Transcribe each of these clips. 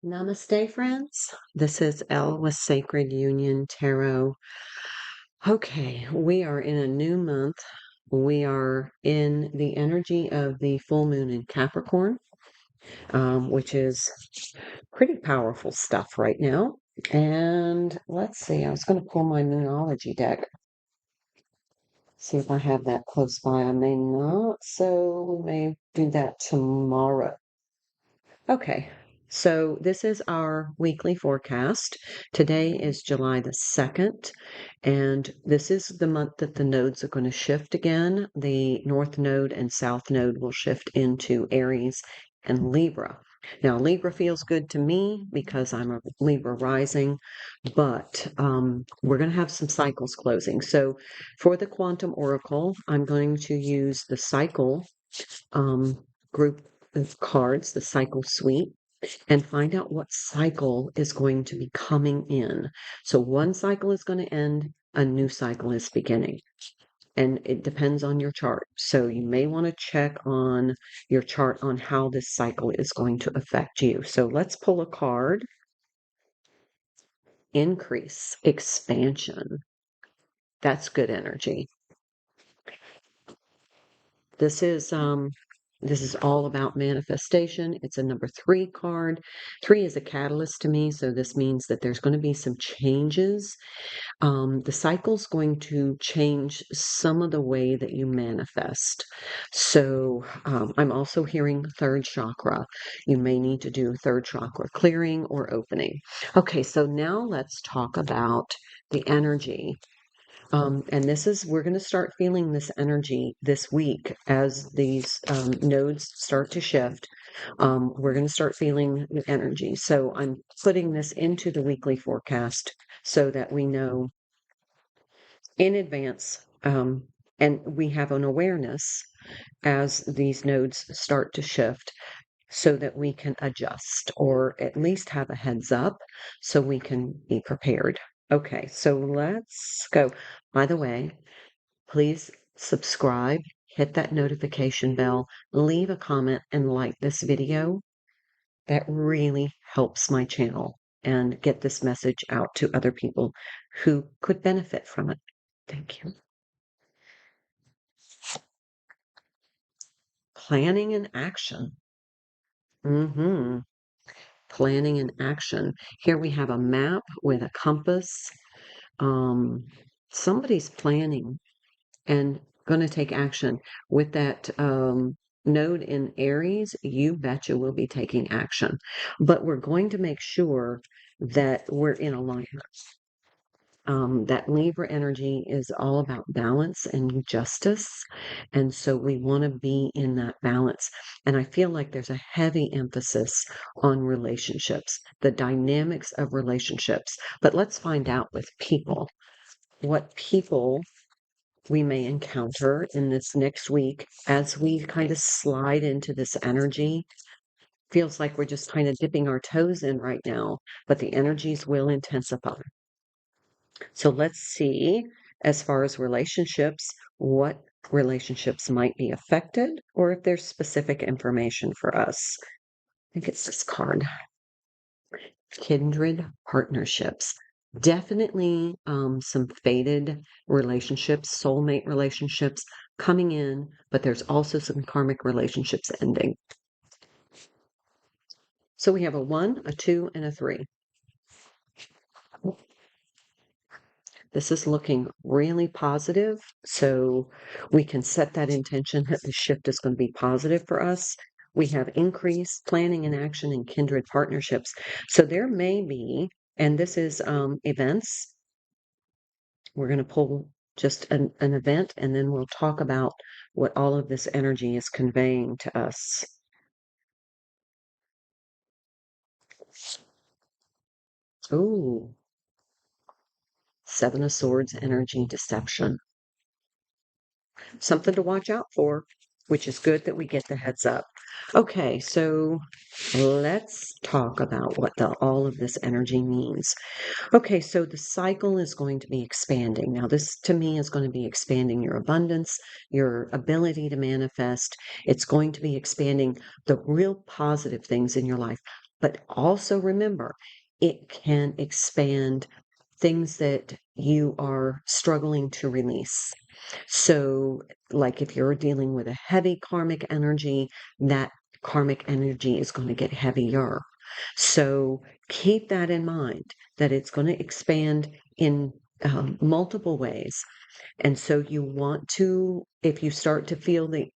Namaste, friends. This is Elle with Sacred Union Tarot. Okay, we are in a new month. We are in the energy of the full moon in Capricorn, which is pretty powerful stuff right now. And let's see, I was going to pull my Moonology deck, see if I have that close by. I may not, so we may do that tomorrow. Okay, so this is our weekly forecast. Today is July the 2nd, and this is the month that the nodes are going to shift again. The North Node and South Node will shift into Aries and Libra. Now, Libra feels good to me because I'm a Libra rising, but we're going to have some cycles closing. So for the Quantum Oracle, I'm going to use the cycle group of cards, the cycle suite, and find out what cycle is going to be coming in. So one cycle is going to end, a new cycle is beginning. And it depends on your chart. So you may want to check on your chart on how this cycle is going to affect you. So let's pull a card. Increase, expansion. That's good energy. This is all about manifestation. It's a number 3 card. 3 is a catalyst to me, so this means that there's going to be some changes. The cycle's going to change some of the way that you manifest. So I'm also hearing third chakra. You may need to do third chakra clearing or opening. Okay, so now let's talk about the energy. And we're going to start feeling this energy this week as these nodes start to shift. We're going to start feeling the energy. So I'm putting this into the weekly forecast so that we know in advance, and we have an awareness as these nodes start to shift so that we can adjust or at least have a heads up so we can be prepared. Okay, so let's go. By the way, please subscribe, hit that notification bell, leave a comment, and like this video. That really helps my channel and get this message out to other people who could benefit from it. Thank you. Planning and action. Mm-hmm. Planning and action. Here we have a map with a compass. Somebody's planning and going to take action. With that node in Aries, you betcha we'll be taking action. But we're going to make sure that we're in alignment. That Libra energy is all about balance and justice. And so we want to be in that balance. And I feel like there's a heavy emphasis on relationships, the dynamics of relationships. But let's find out with people what people we may encounter in this next week as we kind of slide into this energy. Feels like we're just kind of dipping our toes in right now, but the energies will intensify. So let's see, as far as relationships, what relationships might be affected or if there's specific information for us. I think it's this card. Kindred partnerships. Definitely some fated relationships, soulmate relationships coming in, but there's also some karmic relationships ending. So we have a 1, a 2, and a 3. This is looking really positive, so we can set that intention that the shift is going to be positive for us. We have increased planning and action in kindred partnerships. So there may be, and this is events. We're going to pull just an event, and then we'll talk about what all of this energy is conveying to us. Ooh, 7 of Swords energy deception. Something to watch out for, which is good that we get the heads up. Okay, so let's talk about what all of this energy means. Okay, so the cycle is going to be expanding. Now, this to me is going to be expanding your abundance, your ability to manifest. It's going to be expanding the real positive things in your life. But also remember, it can expand things that you are struggling to release. So, like if you're dealing with a heavy karmic energy, that karmic energy is going to get heavier. So, keep that in mind that it's going to expand in multiple ways. And so you want to, if you start to feel the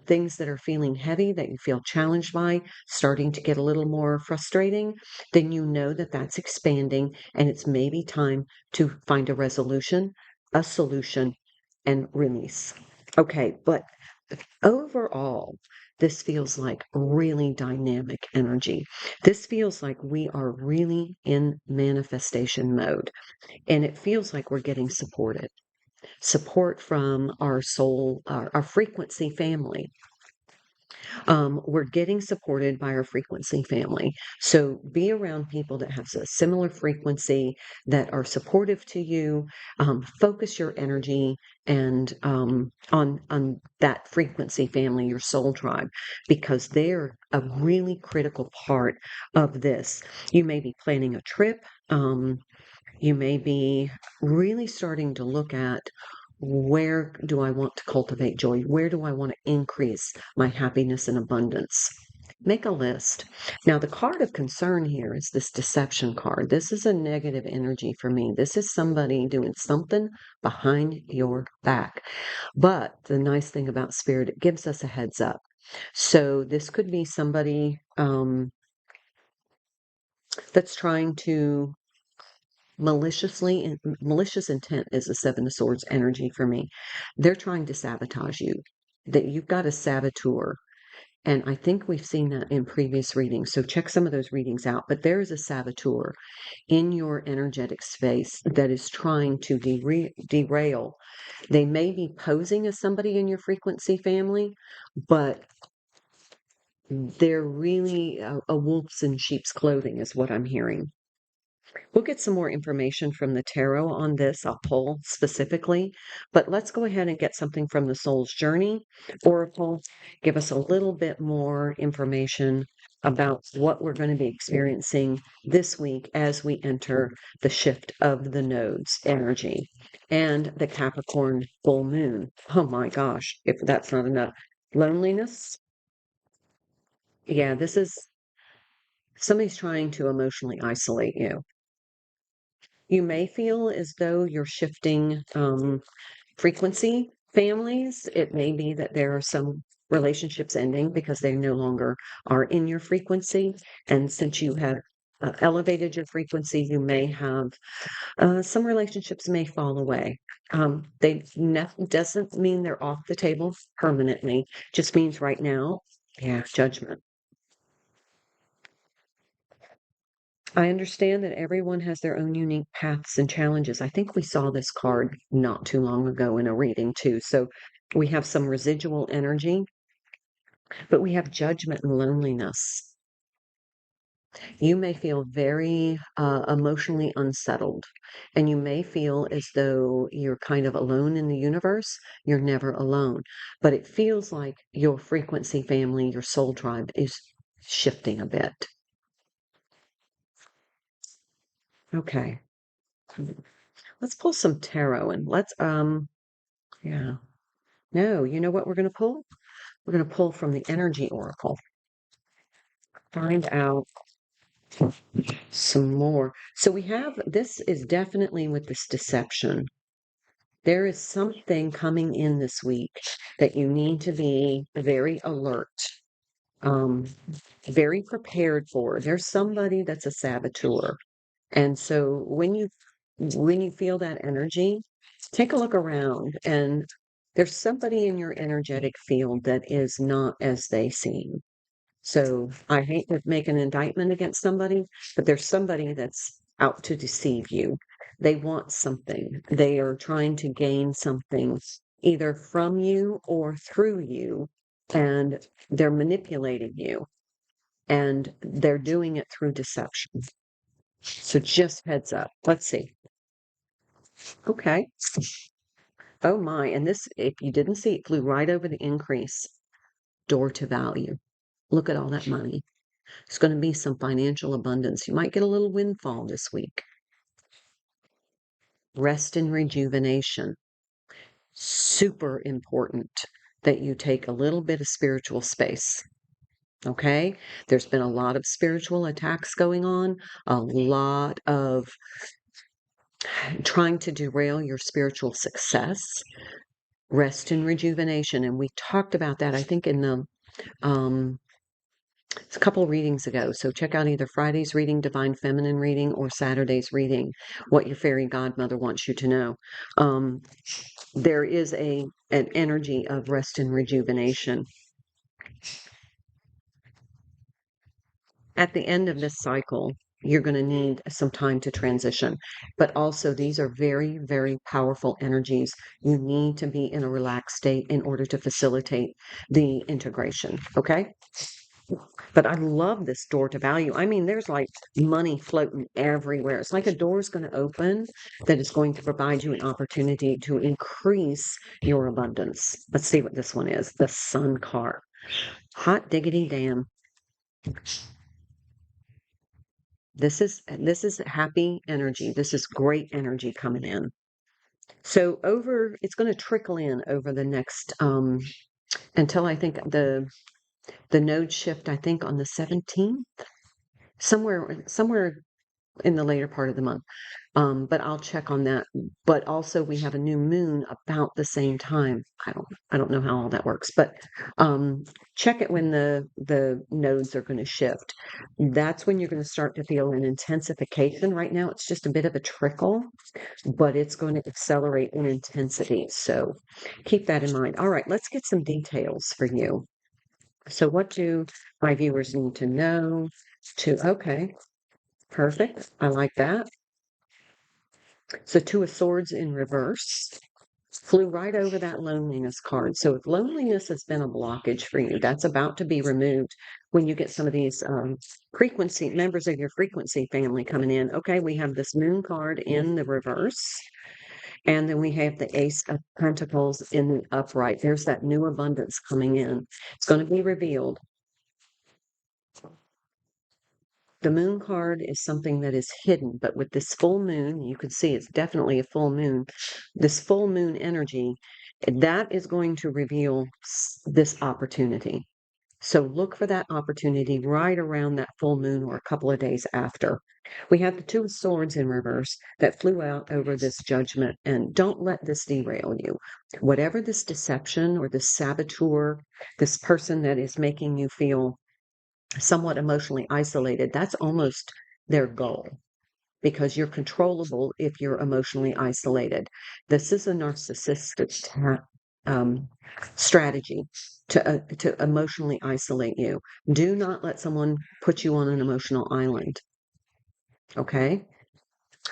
things that are feeling heavy, that you feel challenged by, starting to get a little more frustrating, then you know that that's expanding and it's maybe time to find a resolution, a solution, and release. Okay, but overall, this feels like really dynamic energy. This feels like we are really in manifestation mode, and it feels like we're getting supported. Support from our soul, our frequency family. We're getting supported by our frequency family. So be around people that have a similar frequency, that are supportive to you. Focus your energy and on that frequency family, your soul tribe, because they're a really critical part of this. You may be planning a trip. You may be really starting to look at, where do I want to cultivate joy? Where do I want to increase my happiness and abundance? Make a list. Now, the card of concern here is this deception card. This is a negative energy for me. This is somebody doing something behind your back. But the nice thing about spirit, it gives us a heads up. So this could be somebody that's trying to malicious intent is the Seven of Swords energy for me. They're trying to sabotage you, that you've got a saboteur. And I think we've seen that in previous readings. So check some of those readings out. But there is a saboteur in your energetic space that is trying to derail. They may be posing as somebody in your frequency family, but they're really a wolf's in sheep's clothing, is what I'm hearing. We'll get some more information from the tarot on this. I'll pull specifically, but let's go ahead and get something from the Soul's Journey Oracle. Give us a little bit more information about what we're going to be experiencing this week as we enter the shift of the nodes energy and the Capricorn full moon. Oh my gosh, if that's not enough. Loneliness. Yeah, this is somebody's trying to emotionally isolate you. You may feel as though you're shifting frequency families. It may be that there are some relationships ending because they no longer are in your frequency. And since you have elevated your frequency, you may have some relationships may fall away. Doesn't mean they're off the table permanently, just means right now, yeah, judgment. I understand that everyone has their own unique paths and challenges. I think we saw this card not too long ago in a reading too. So we have some residual energy, but we have judgment and loneliness. You may feel very emotionally unsettled, and you may feel as though you're kind of alone in the universe. You're never alone, but it feels like your frequency family, your soul tribe is shifting a bit. Okay. Let's pull some tarot and yeah. No, you know what we're going to pull? We're going to pull from the energy oracle. Find out some more. So we have, this is definitely with this deception. There is something coming in this week that you need to be very alert, um, very prepared for. There's somebody that's a saboteur. And so when you feel that energy, take a look around, and there's somebody in your energetic field that is not as they seem. So I hate to make an indictment against somebody, but there's somebody that's out to deceive you. They want something. They are trying to gain something either from you or through you, and they're manipulating you, and they're doing it through deception. So just heads up. Let's see. Okay. Oh my. And this, if you didn't see, it flew right over the increase door to value. Look at all that money. It's going to be some financial abundance. You might get a little windfall this week. Rest and rejuvenation. Super important that you take a little bit of spiritual space. Okay? There's been a lot of spiritual attacks going on, a lot of trying to derail your spiritual success. Rest and rejuvenation. And we talked about that, I think, in the a couple readings ago. So check out either Friday's reading, Divine Feminine reading, or Saturday's reading, what your fairy godmother wants you to know. There is an energy of rest and rejuvenation. At the end of this cycle, you're going to need some time to transition. But also, these are very, very powerful energies. You need to be in a relaxed state in order to facilitate the integration. Okay? But I love this door to value. I mean, there's like money floating everywhere. It's like a door is going to open that is going to provide you an opportunity to increase your abundance. Let's see what this one is. The Sun card. Hot diggity damn. This is happy energy. This is great energy coming in. So it's going to trickle in over the next until I think the node shift, I think on the 17th, somewhere in the later part of the month. But I'll check on that. But also we have a new moon about the same time. I don't know how all that works, but check it when the nodes are going to shift. That's when you're going to start to feel an intensification. Right now it's just a bit of a trickle, but it's going to accelerate in intensity. So keep that in mind. All right, let's get some details for you. So what do my viewers need to know? Okay, perfect. I like that. So Two of Swords in reverse flew right over that loneliness card. So if loneliness has been a blockage for you, that's about to be removed when you get some of these frequency members of your frequency family coming in. Okay, we have this Moon card in the reverse. And then we have the Ace of Pentacles in the upright. There's that new abundance coming in. It's going to be revealed. The Moon card is something that is hidden, but with this full moon, you can see it's definitely a full moon. This full moon energy, that is going to reveal this opportunity. So look for that opportunity right around that full moon or a couple of days after. We have the Two of Swords in reverse that flew out over this judgment, and don't let this derail you. Whatever this deception or this saboteur, this person that is making you feel somewhat emotionally isolated, that's almost their goal, because you're controllable if you're emotionally isolated. This is a narcissistic strategy to emotionally isolate you. Do not let someone put you on an emotional island. Okay?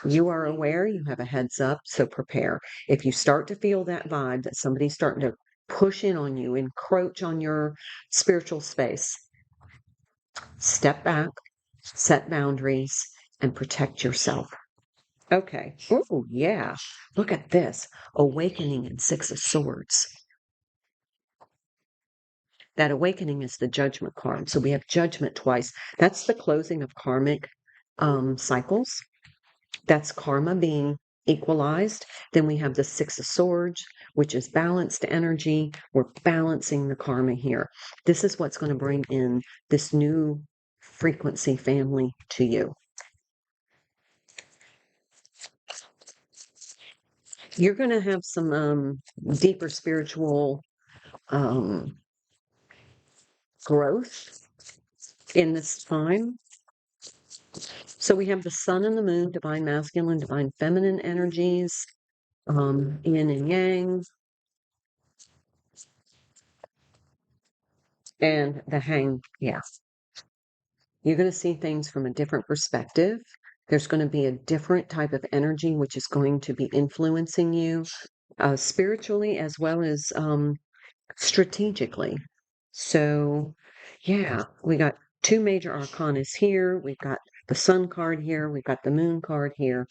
You are aware, you have a heads up, so prepare. If you start to feel that vibe that somebody's starting to push in on you, encroach on your spiritual space, step back, set boundaries, and protect yourself. Okay. Oh, yeah. Look at this. Awakening and Six of Swords. That awakening is the Judgment card. So we have Judgment twice. That's the closing of karmic cycles. That's karma being equalized. Then we have the Six of Swords, which is balanced energy. We're balancing the karma here. This is what's going to bring in this new frequency family to you. You're going to have some deeper spiritual growth in this time. So we have the Sun and the Moon, divine masculine, divine feminine energies, yin and yang, and the Hang. Yeah. You're going to see things from a different perspective. There's going to be a different type of energy which is going to be influencing you spiritually as well as strategically. So, yeah, we got two major arcanas here. We've got the Sun card here. We've got the Moon card here.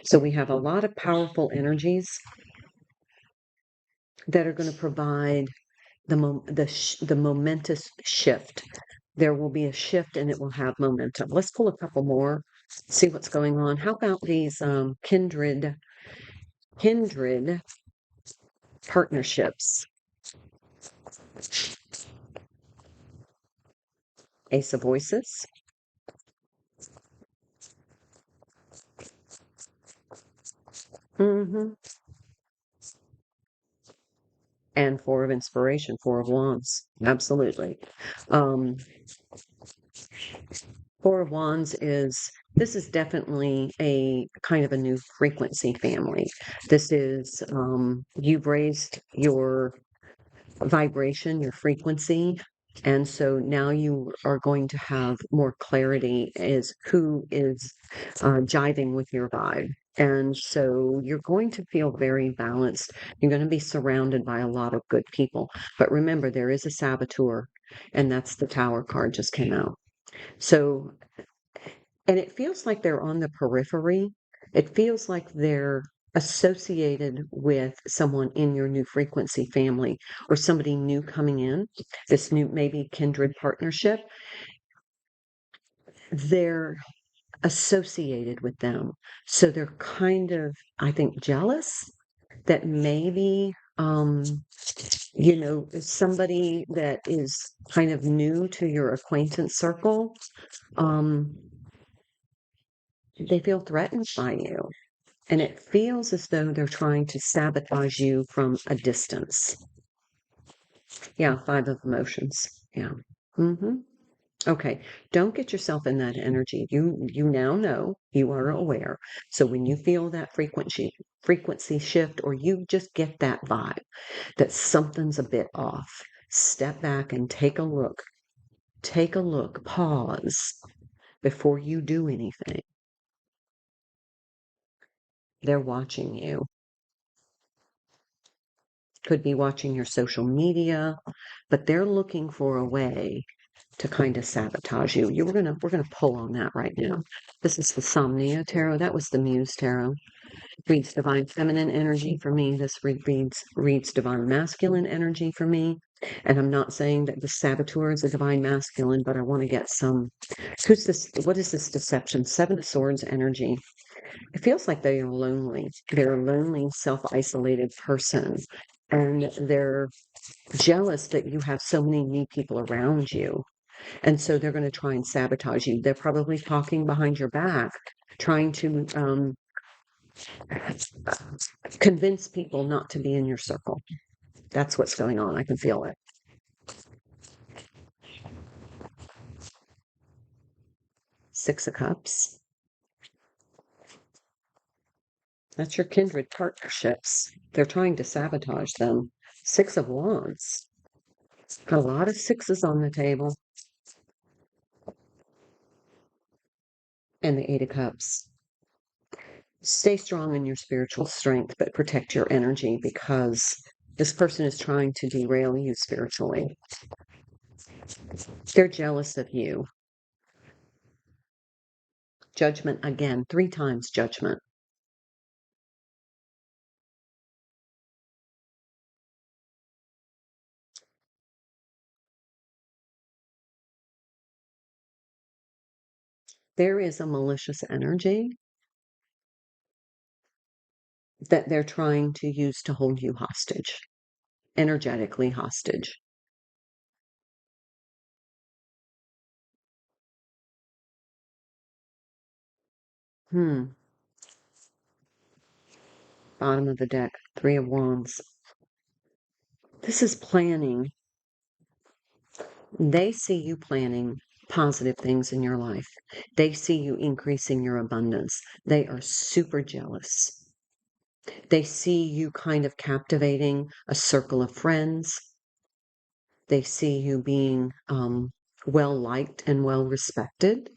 So we have a lot of powerful energies that are going to provide the momentous shift there will be a shift and it will have momentum. Let's pull a couple more, see what's going on. How about these kindred partnerships? Ace of Voices. And Four of Inspiration, Four of Wands. Absolutely. Um, Four of Wands this is definitely a kind of a new frequency family. This is, you've raised your vibration, your frequency. And so now you are going to have more clarity as who is jiving with your vibe. And so you're going to feel very balanced. You're going to be surrounded by a lot of good people. But remember, there is a saboteur, and that's the Tower card just came out. So, and it feels like they're on the periphery. It feels like they're associated with someone in your new frequency family or somebody new coming in, this new, maybe kindred partnership. They're associated with them. So they're kind of, I think, jealous that maybe, somebody that is kind of new to your acquaintance circle, they feel threatened by you. And it feels as though they're trying to sabotage you from a distance. Yeah, Five of Emotions. Yeah. Okay. Don't get yourself in that energy. You now know, you are aware. So when you feel that frequency shift, or you just get that vibe that something's a bit off, step back and take a look. Take a look, pause before you do anything. They're watching you. Could be watching your social media, but they're looking for a way to kind of sabotage you. We're gonna pull on that right now. This is the Somnia Tarot. That was the Muse Tarot. Reads divine feminine energy for me. This reads divine masculine energy for me. And I'm not saying that the saboteur is a divine masculine, but I want to get some. Who's this? What is this deception? Seven of Swords energy. It feels like they are lonely. They're a lonely, self-isolated person. And they're jealous that you have so many new people around you. And so they're going to try and sabotage you. They're probably talking behind your back, trying to convince people not to be in your circle. That's what's going on. I can feel it. Six of Cups. That's your kindred partnerships. They're trying to sabotage them. Six of Wands. Got a lot of sixes on the table. And the Eight of Cups. Stay strong in your spiritual strength, but protect your energy, because this person is trying to derail you spiritually. They're jealous of you. Judgment again, 3 times judgment. There is a malicious energy that they're trying to use to hold you hostage, energetically hostage. Bottom of the deck, 3 of Wands. This is planning. They see you planning positive things in your life. They see you increasing your abundance. They are super jealous. They see you kind of captivating a circle of friends. They see you being well liked and well respected,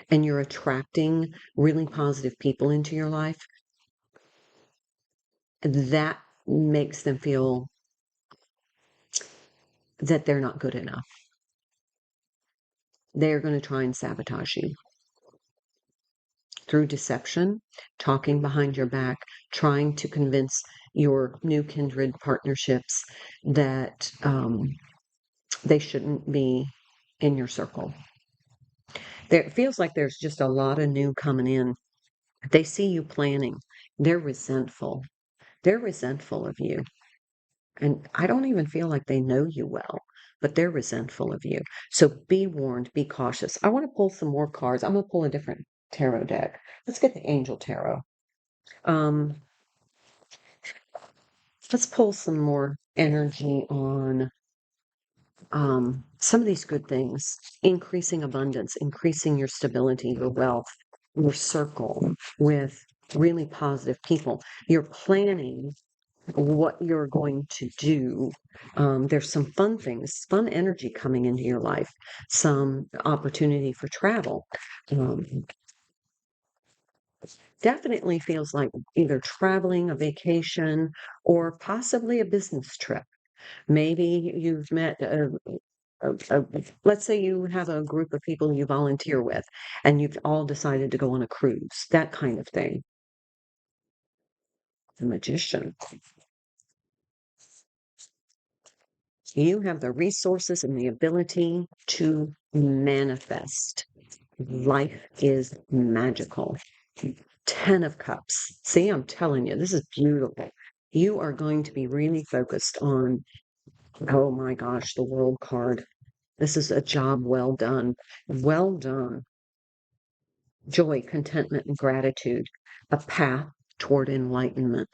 and you're attracting really positive people into your life. That makes them feel that they're not good enough. They're going to try and sabotage you through deception, talking behind your back, trying to convince your new kindred partnerships that they shouldn't be in your circle. It feels like there's just a lot of new coming in. They see you planning. They're resentful. They're resentful of you. And I don't even feel like they know you well, but they're resentful of you. So be warned, be cautious. I want to pull some more cards. I'm going to pull a different tarot deck. Let's get the Angel Tarot. Um, let's pull some more energy on some of these good things: increasing abundance, increasing your stability, your wealth, your circle with really positive people. You're planning what you're going to do. There's some fun things, fun energy coming into your life, some opportunity for travel. Um, Definitely feels like either traveling, a vacation, or possibly a business trip. Maybe you've met let's say you have a group of people you volunteer with and you've all decided to go on a cruise, that kind of thing. The Magician. You have the resources and the ability to manifest. Life is magical. 10 of Cups. See, I'm telling you, this is beautiful. You are going to be really focused on, oh my gosh, the World card. This is a job well done. Well done. Joy, contentment, and gratitude. A path toward enlightenment.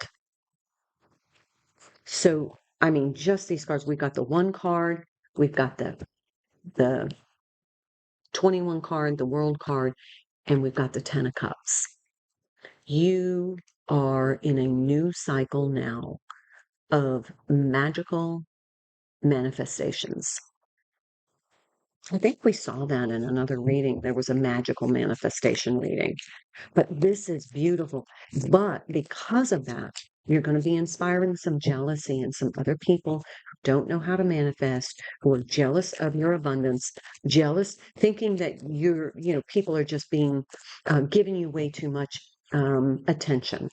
So, I mean, just these cards. We've got the 1 card. We've got the 21 card, the World card, and we've got the 10 of Cups. You are in a new cycle now of magical manifestations. I think we saw that in another reading. There was a magical manifestation reading. But this is beautiful. But because of that, you're going to be inspiring some jealousy in some other people who don't know how to manifest, who are jealous of your abundance, jealous, thinking that people are just being, giving you way too much attention.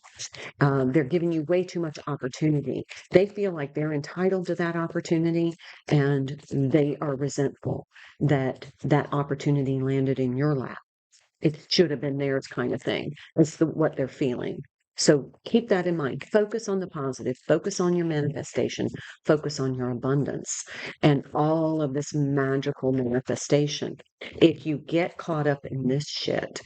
They're giving you way too much opportunity. They feel like they're entitled to that opportunity, and they are resentful that that opportunity landed in your lap. It should have been theirs, kind of thing. That's what they're feeling. So keep that in mind. Focus on the positive, focus on your manifestation, focus on your abundance and all of this magical manifestation. If you get caught up in this shit,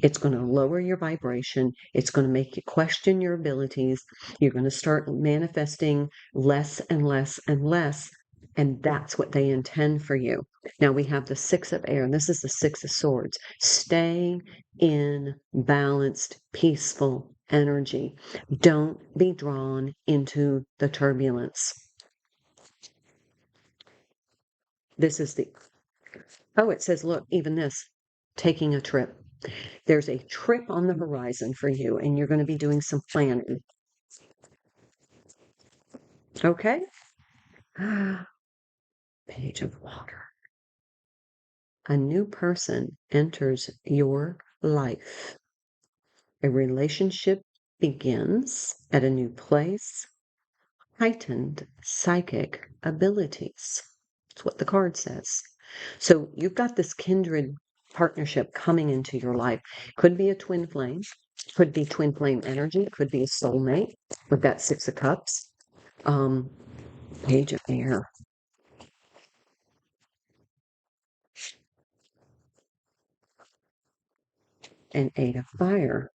it's going to lower your vibration. It's going to make you question your abilities. You're going to start manifesting less and less and less. And that's what they intend for you. Now we have the 6 of air, and this is the 6 of swords. Stay in balanced, peaceful energy. Don't be drawn into the turbulence. This is it says, look, even this, taking a trip. There's a trip on the horizon for you, and you're going to be doing some planning. Okay? Page of water. A new person enters your life. A relationship begins at a new place. Heightened psychic abilities. That's what the card says. So you've got this kindred partnership coming into your life. Could be a twin flame, could be twin flame energy, could be a soulmate with that 6 of Cups. Page of air. And 8 of fire.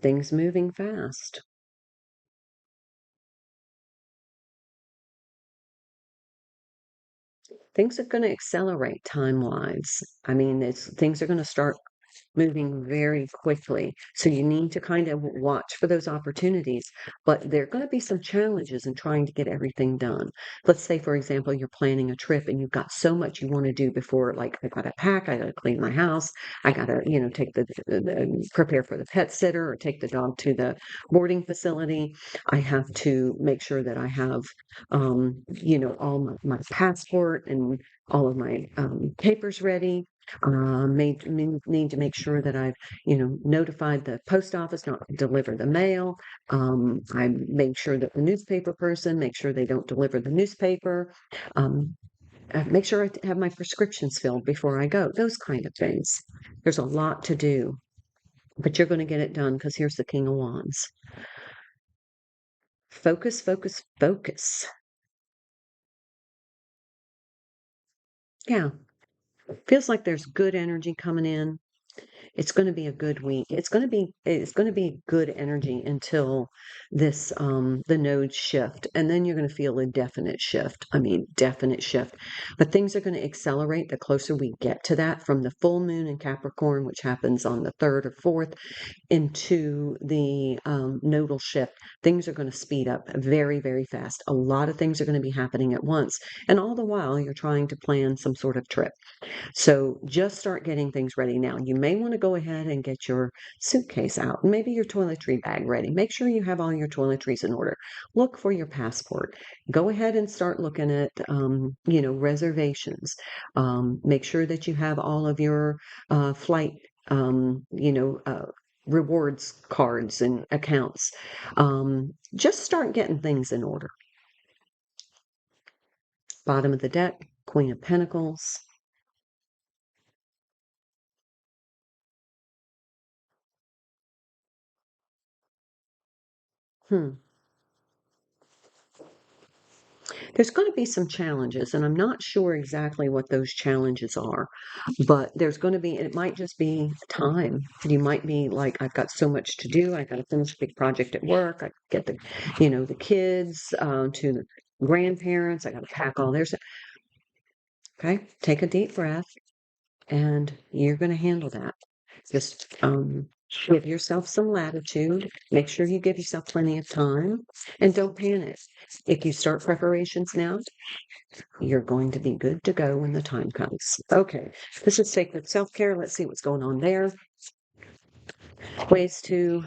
Things moving fast. Things are going to accelerate time-wise. I mean, things are going to start moving very quickly. So you need to kind of watch for those opportunities. But there are going to be some challenges in trying to get everything done. Let's say, for example, you're planning a trip and you've got so much you want to do before, like, I got to pack, I got to clean my house, I got to, take prepare for the pet sitter or take the dog to the boarding facility. I have to make sure that I have, all my passport and all of my papers ready. Need to make sure that I've, notified the post office not to deliver the mail. I make sure that the newspaper person make sure they don't deliver the newspaper. Make sure I have my prescriptions filled before I go. Those kind of things. There's a lot to do, but you're going to get it done because here's the King of Wands. Focus, focus, focus. Yeah. Feels like there's good energy coming in. It's going to be a good week. It's going to be good energy until this the nodes shift, and then you're going to feel a definite shift. I mean, definite shift. But things are going to accelerate the closer we get to that, from the full moon in Capricorn, which happens on the 3rd or 4th, into the nodal shift. Things are going to speed up very, very fast. A lot of things are going to be happening at once, and all the while you're trying to plan some sort of trip. So just start getting things ready now. You may want to go ahead and get your suitcase out, maybe your toiletry bag ready. Make sure you have all your toiletries in order. Look for your passport. Go ahead and start looking at, reservations. Make sure that you have all of your flight, rewards cards and accounts. Just start getting things in order. Bottom of the deck, Queen of Pentacles. Hmm. There's going to be some challenges, and I'm not sure exactly what those challenges are, but there's going to be, it might just be time. You might be like, I've got so much to do. I got to finish a big project at work. I get the kids to the grandparents. I got to pack all their stuff. Okay, take a deep breath, and you're going to handle that. Just give yourself some latitude. Make sure you give yourself plenty of time, and don't panic. If you start preparations now, you're going to be good to go when the time comes. Okay, this is sacred self-care. Let's see what's going on there. Ways to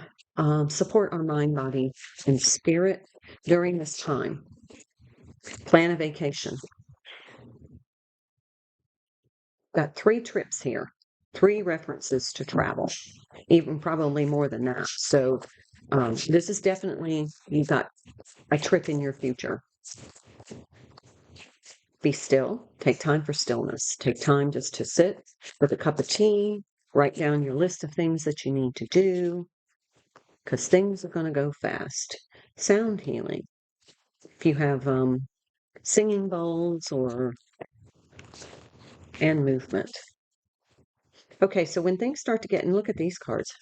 support our mind, body, and spirit during this time. Plan a vacation. Got 3 trips here, 3 references to travel, even probably more than that. So this is definitely, you got a trip in your future. Be still. Take time for stillness. Take time just to sit with a cup of tea, write down your list of things that you need to do, because things are going to go fast. Sound healing. If you have singing bowls and movement. Okay, so when things start to get, and look at these cards.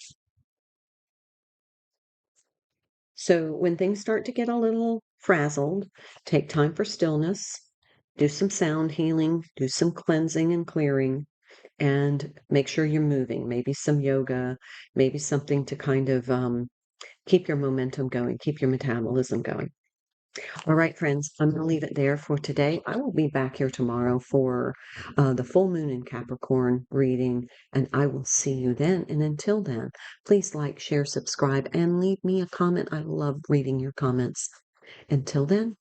So when things start to get a little frazzled, take time for stillness, do some sound healing, do some cleansing and clearing, and make sure you're moving. Maybe some yoga, maybe something to kind of keep your momentum going, keep your metabolism going. All right, friends, I'm going to leave it there for today. I will be back here tomorrow for the full moon in Capricorn reading, and I will see you then. And until then, please like, share, subscribe, and leave me a comment. I love reading your comments. Until then,